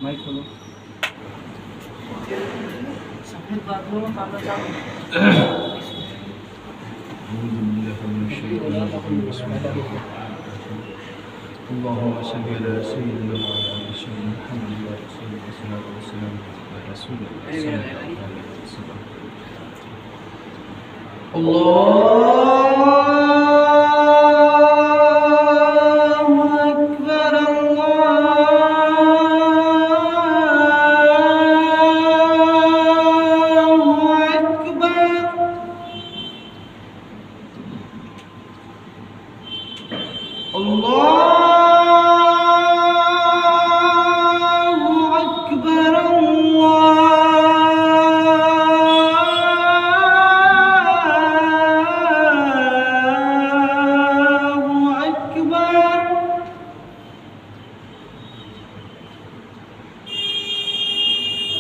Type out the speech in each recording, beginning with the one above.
মাইক হলো सफेद बादलों में काला चाँद أعوذ بالله من الشيطان الرجيم بسم الله الرحمن الرحيم اللهم صل على سيدنا وعلى سيدنا محمد وعلى آله والصلاة والسلام على رسول الله صلى الله عليه وسلم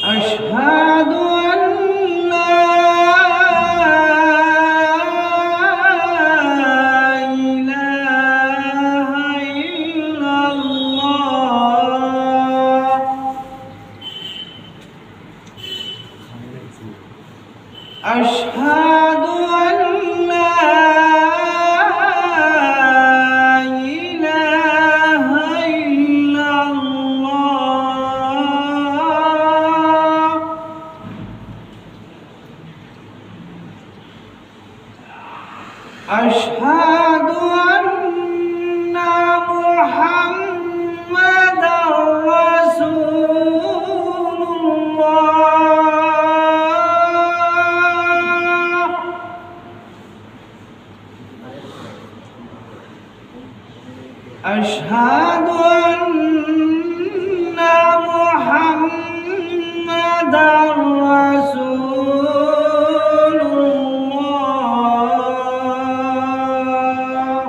أشهد أن لا إله إلا الله أشهد أن لا إله إلا الله أشهد أن محمدا رسول الله أشهد أن محمدا رسول الله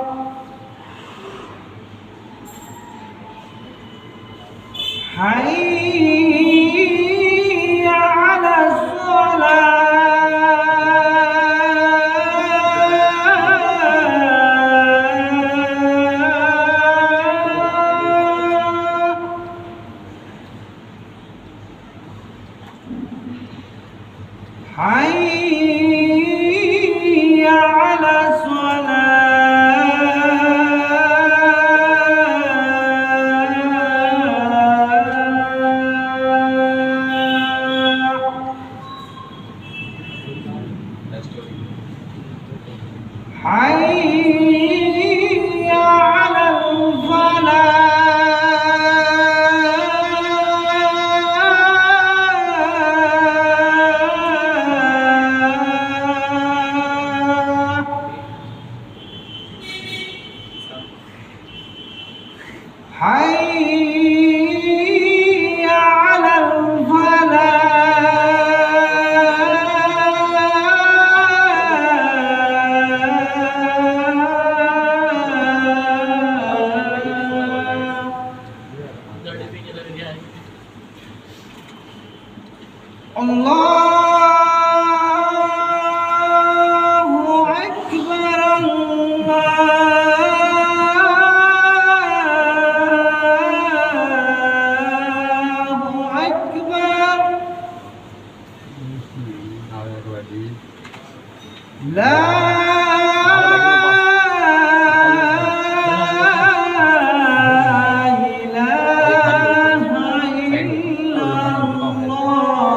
حي على الصلاة حي على الصلاة حي على الفلاح حي على الفلاح الله أكبر الله أكبر لا إله إلا الله